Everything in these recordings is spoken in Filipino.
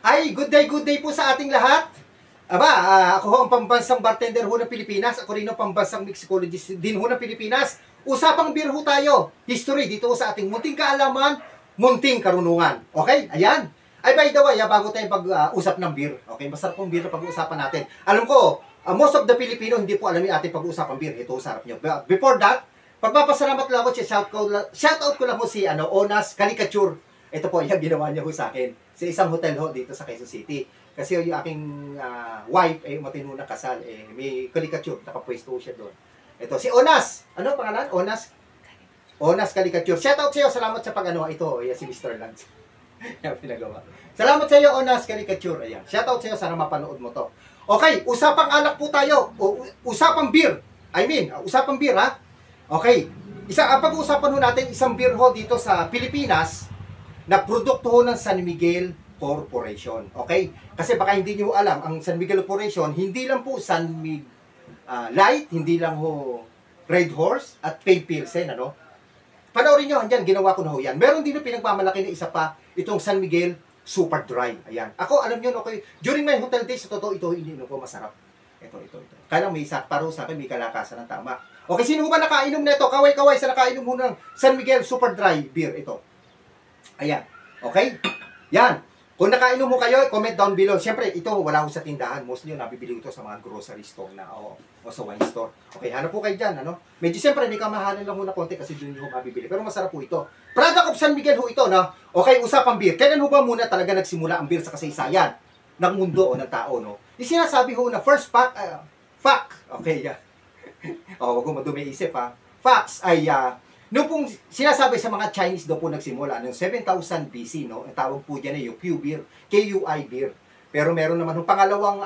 Ay, good day po sa ating lahat. Aba, ako ho ang pambansang bartender ho ng Pilipinas. Ako rin ang pambansang mixologist din ho ng Pilipinas. Usapang beer ho tayo. History dito sa ating munting kaalaman, munting karunungan. Okay? Ayan. Ay, by the way, bago tayo pag-usap ng beer. Okay, masarap pong beer na pag-uusapan natin. Alam ko, most of the Filipino hindi po alam yung ating pag-uusapang beer. Ito sa harap nyo. Before that, pagpapasalamat lang ako, shout out ko lang ho si Onas Caricature. Ito po, yung ginawa niya ho sa akin sa isang hotel ho dito sa Quezon City. Kasi yung aking wife, matino na kasal, may caricature, nakapwesto siya doon. Ito, si Onas. Ano pangalan? Onas Caricature. Shout out sa iyo, salamat sa pag-ano. Ito, si Mr. Lance. Yan, pinagawa. Salamat sa iyo, Onas Caricature. Ayan. Shout out sa iyo, sana mapanood mo to. Okay, usapang alak po tayo. Usapang beer. Usapang beer ha. Okay. Pag-uusapan ho natin isang beer ho dito sa Pilipinas na produkto ho ng San Miguel Corporation. Okay? Kasi baka hindi niyo alam, ang San Miguel Corporation, hindi lang po San Miguel Light, hindi lang ho Red Horse at Pale Pilsen, ano? Panoorin nyo, andyan, ginawa ko na ho yan. Meron din yung pinagmamalaki na isa pa, itong San Miguel Super Dry. Ayan. Ako, alam nyo, okay, during my hotel days, sa totoo, ito, hindi ko masarap. Ito. Kaya lang may paro sa akin, may kalakasan ng tama. Okay, sino ba nakainom na ito? Kaway-kaway sa nakainom mo ng San Miguel Super Dry beer. Ito. Ayan. Okay? Yan. Kung nakainom mo kayo, comment down below. Siyempre, ito wala ko sa tindahan. Mostly yung nabibili ko ito sa mga grocery store na o sa wine store. Okay, hanap po kayo dyan. Ano? Medyo siyempre, may kamahalan lang muna konti kasi doon yung mabibili. Pero masarap po ito. Product of San Miguel ho ito. No? Okay, usapang beer. Kailan ho ba muna talaga nagsimula ang beer sa kasaysayan ng mundo o ng tao? No? Yung sinasabi ho na first fact. Okay, yan. Wag mo madumi isip ha. Facts ay noong pong sinasabi sa mga Chinese daw po nagsimula noong 7000 BC, no? Ang tawag po diyan ay yung Q beer, KUI beer. Pero meron naman yung pangalawang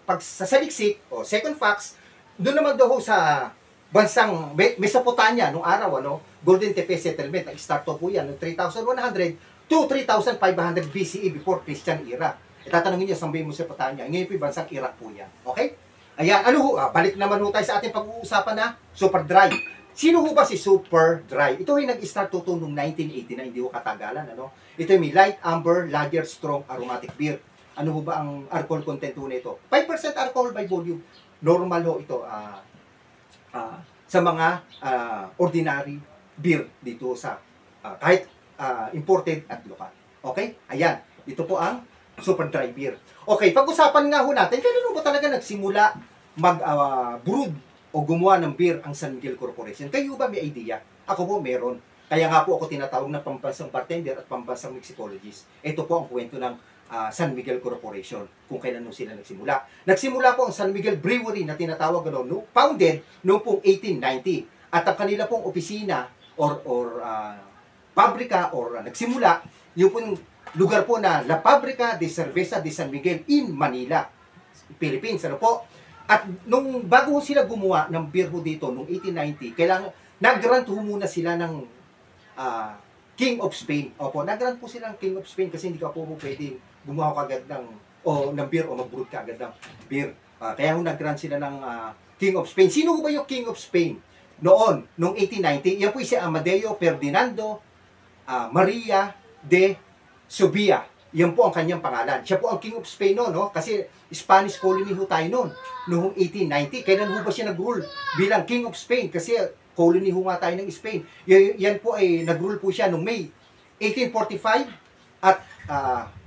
pagsasaliksik o second facts, doon naman daw sa bansang Mesopotamia nung araw, ano, Golden Tepe settlement, nag-start po yan noong 3100 to 3500 BCE before Christian era. Itatanungin niyo sa Mesopotamia, ngayon po yung bansang Iraq po yan. Okay? Ayan, balik naman ho tayo sa ating pag-uusapan na Super Dry. Sino ho ba si Super Dry? Ito ay nag-start to noong 1980 na, hindi ho katagalan. Ano? Ito ay may light, amber, lager, strong, aromatic beer. Ano ho ba ang alcohol content ho nito? 5% alcohol by volume. Normal ho ito sa mga ordinary beer dito sa kahit imported at local. Okay? Ayan. Ito po ang Super Dry beer. Okay, pag-usapan nga ho natin, kailan ho ba talaga nagsimula mag-brood o gumawa ng beer ang San Miguel Corporation? Kayo ba may idea? Ako po meron. Kaya nga po ako tinatawag na pambansang bartender at pambansang mixologist. Ito po ang kwento ng San Miguel Corporation kung kailan sila nagsimula. Nagsimula po ang San Miguel Brewery na tinatawag founded noong pong 1890. At ang kanila pong opisina or pabrika or nagsimula, yung pong lugar po na La Fábrica de Cerveza de San Miguel in Manila, Philippines. Ano po? At nung bago sila gumawa ng beer ho dito, nung 1890, nag-grant ho muna sila ng King of Spain. Opo, nag-grant po sila ng King of Spain kasi hindi ka po pwedeng gumawa kagad ng beer o mag-brew ka agad ng beer. Kaya ho nag-grant sila ng King of Spain. Sino ho ba yung King of Spain? Noong 1890, yan po si Amadeo Ferdinando Maria de Subia. Yan po ang kanyang pangalan. Siya po ang King of Spain no? Kasi Spanish colony ho tayo noong 1890. Kailan ho ba siya nag-rule bilang King of Spain? Kasi colony ho nga tayo ng Spain. Yan po ay nag-rule po siya noong May 1845 at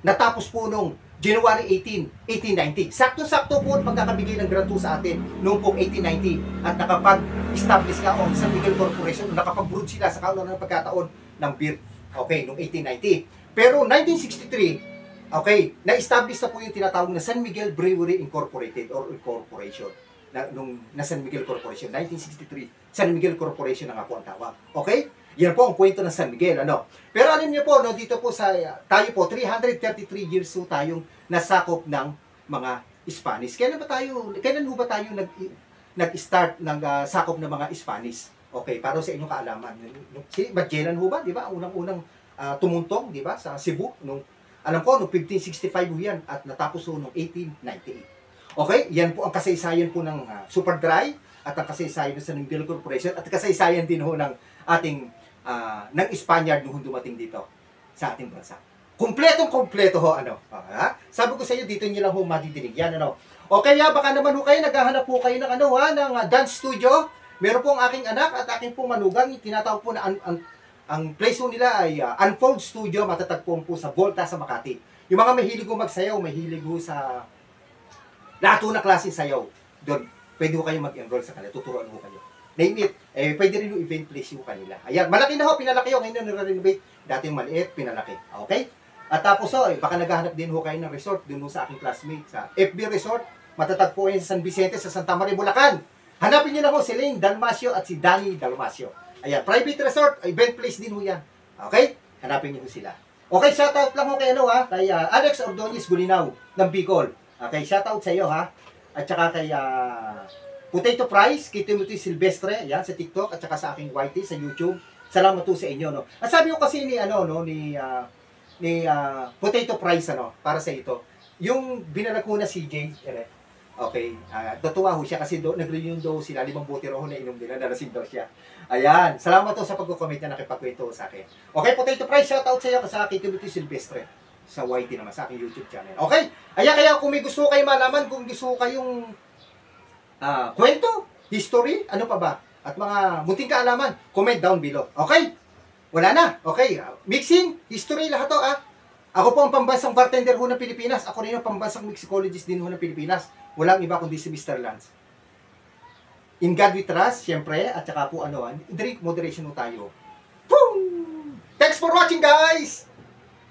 natapos po noong January 18, 1890. Sakto-sakto po ang pagkakabigay ng grant sa atin noong pong 1890 at nakapag-establish nga ang San Miguel Corporation, nakapag-brood sila sa kaunang pagkataon ng beer. Okay, noong 1890. Pero 1963, okay, na-establish na po yung tinatawag na San Miguel Brewery Incorporated or Corporation. Na San Miguel Corporation. 1963, San Miguel Corporation na nga po ang tawag. Okay? Yan po ang kwento ng San Miguel. Ano? Pero alam niyo po, no, dito po tayo po, 333 years po tayong nasakop ng mga Spanish. Kailan ho ba tayo nag-start ng sakop ng mga Spanish? Okay, para sa inyong kaalaman. Si Magellan ho ba, di ba? Unang-unang tumuntong, di ba, sa Cebu alam ko noong 1565 ho yan at natapos ho noong 1898. Okay, yan po ang kasaysayan po ng Super Dry at ang kasaysayan ng San Miguel Corporation at kasaysayan din ho ng ating ng Spaniard nung dumating dito sa ating bansa. Kumpletong-kumpleto ho ano. Sabi ko sa inyo, dito nyo lang ho madidinig yan, ano. O kaya baka naman ho kayo, naghahanap po kayo ng ano ha, ng dance studio. Meron po ang aking anak at aking po manugang, tinatawag po na ang place po nila ay Unfold Studio, matatagpuan po sa Volta sa Makati. Yung mga mahilig ho magsayaw, mahilig ho sa lahat ho na klase sayaw. Doon, pwede ho kayo mag-enroll sa kanila, tuturuan ho kayo. Name it, pwede rin yung event place yung kanila. Ayan, malaki na ho, pinalaki ho, ngayon nire-renovate. Dati maliit, pinalaki. Okay? At tapos ho, baka naghahanap din ho kayo ng resort, dun ho sa aking classmate, sa FB Resort, matatagpuan sa San Vicente, sa Santa Maria, Bulacan. Hanapin niyo na ho si Lane Dalmasio at si Danny Dalmasio. Ayan, private resort, event place din ho yan. Okay? Hanapin niyo ho sila. Okay, shoutout lang ho kay ano ha, kay Alex Ordonez Gulinaw ng Bicol. Okay, shoutout sa iyo ha. At saka kay Potato Fries, kay Timothy Silvestre, yan sa TikTok, at saka sa aking YT sa YouTube. Salamat po sa inyo, no. Ang sabi ko kasi ni ano no ni Potato Fries ano, para sa ito. Yung binalag ko na CJ, okay, natuwa ho siya kasi nag-renew daw sila, 5 bote raw na inom nila, nalasing daw siya. Ayan, salamat po sa pagko-comment na nakipagkwento sa akin. Okay, Potato Fries, shoutout sa iyo sa akin, Timothy Silvestre, sa YT naman, sa aking YouTube channel. Okay, ayan, kaya kung may gusto kayo malaman, kung gusto kayong kwento, history, ano pa ba, at mga munting kaalaman, comment down below. Okay? Wala na. Okay. Mixing, history, lahat to Ako po ang pambansang bartender ho ng Pilipinas. Ako rin ang pambansang mixicologist din ho ng Pilipinas. Walang iba kundi si Mr. Lance. In God we trust, syempre, at saka po drink moderation ho tayo. Boom! Thanks for watching, guys!